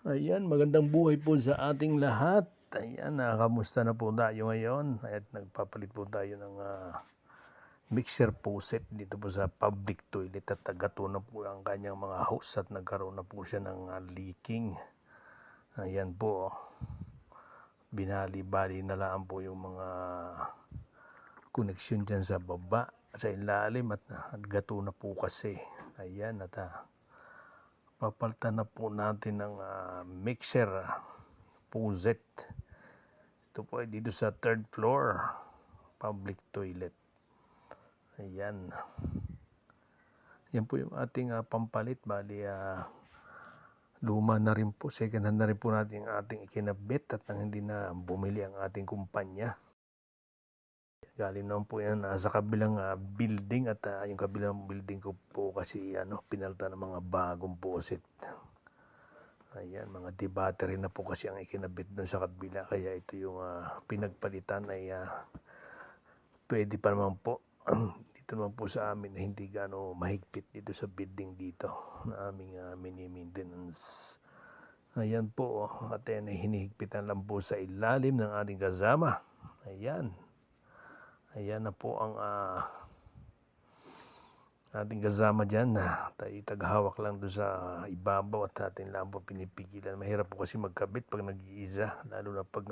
Ayan, magandang buhay po sa ating lahat. Ayan, kamusta na po tayo ngayon? At nagpapalit po tayo ng mixer faucet dito po sa public toilet at gato na po ang kanyang mga hose at nagkaroon na po siya ng leaking. Ayan po, binali-bali na lang po yung mga connection dyan sa baba, sa ilalim at gato na po kasi. Ayan, at papalitan na po natin ng mixer faucet. Ito po ay dito sa 3rd floor public toilet. Ayan. Yan po yung ating pampalit. Bali luma na rin po, second hand na rin po natin ang ating ikinabit at hindi na bumili ang ating kumpanya. Galing naman po yan sa kabilang building at yung kabilang building ko po kasi pinalta ng mga bagong faucet. Ayan, mga battery na po kasi ang ikinabit doon sa kabila, kaya ito yung pinagpalitan ay pwede pa naman po. Dito naman po sa amin na hindi gaano mahigpit dito sa building dito na aming mini-maintenance. Ayan po, at yan ay hinihigpitan lang po sa ilalim ng ating kasama. Ayan. Ayan na po ang ating kasama dyan. Tayo taghawak lang doon sa ibabaw at atin lang po pinipigilan. Mahirap po kasi magkabit pag nag-iisa, lalo na pag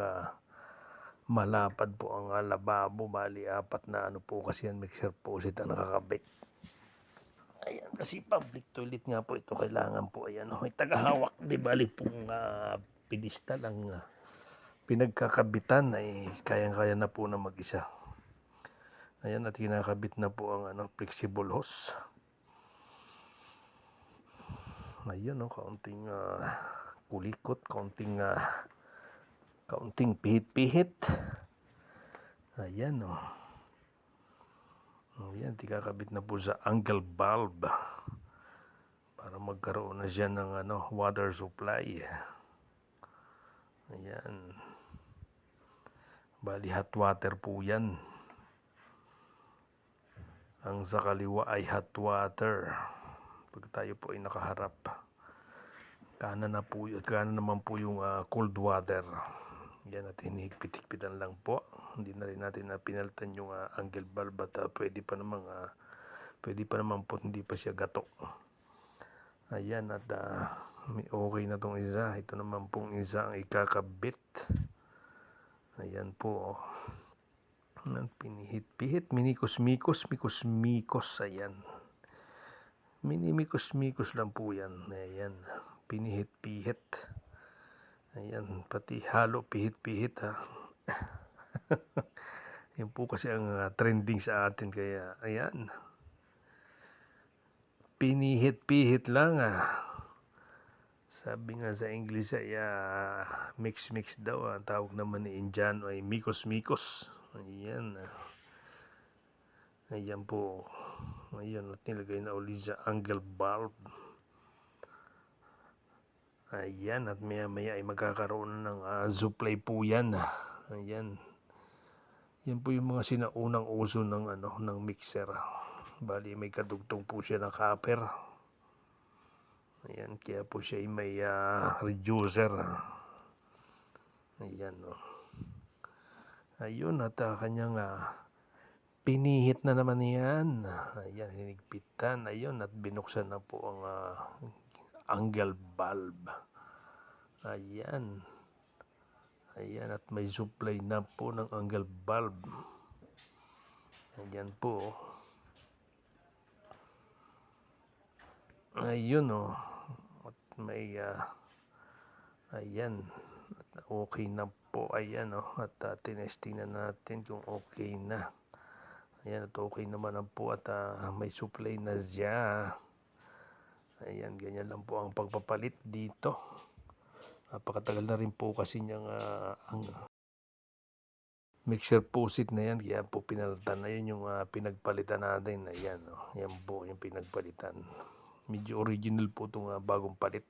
malapad po ang lababo. Bali, 4 na po kasi yan mixer faucet ang nakakabit. Ayan, kasi public toilet nga po ito, kailangan po ayan, may tagahawak. Di bali pong pedestal ang pinagkakabitan ay kayang-kaya na po na mag-isa. Ayan, at kinakabit na po ang flexible hose. Ayan, kaunting kulikot, kaunting pihit-pihit. Ayan, Ayan, tikakabit na po sa angle valve para magkaroon na siya ng water supply. Ayan. Bali hot water po yan. Ang sa kaliwa ay hot water. Pag tayo po ay nakaharap, kanan naman po yung cold water. Yan, at hinihigpit-higpitan lang po. Hindi na rin natin pinalitan yung angle valve at pwede pa naman po, hindi pa siya gato. Ayan, at okay na tong isa. Ito naman pong isa ang ikakabit. Ayan po. Pinihit-pihit, minikos-mikos. Ayan. Minimikos-mikos lang po yan. Ayan. Pinihit-pihit. Ayan. Pati halo pihit-pihit Yan po kasi ang trending sa atin. Kaya ayan. Pinihit-pihit lang Sabi nga sa English ay mix-mix daw. Ang tawag naman ni Indiano ay mikos-mikos. Ayan. Ayan po. Ayan, at nilagay na ulit sa angle valve. Ayan, at maya-maya ay magkakaroon ng supply po yan. Ayan. Yan po yung mga sinaunang uso ng mixer. Bali, may kadugtong po siya ng copper. Ayan, kaya po siya ay may reducer. Ayan, Ayun, at kanyang pinihit na naman yan. Ayan, hinigpitan. Ayun, at binuksan na po ang angle valve. Ayan. Ayan, at may supply na po ng angle valve. Ayan po. Ayun, At may ayan. At okay na po. Ayan, At tinesting na natin kung okay na. Ayan, at okay naman po at may supply na siya. Ayan, ganyan lang po ang pagpapalit dito. Napakatagal na rin po kasi niyang ang mixer faucet na yan. Kaya po pinalitan na yun yung pinagpalitan natin. Ayan, yan po yung pinagpalitan. Medyo original po itong bagong palit.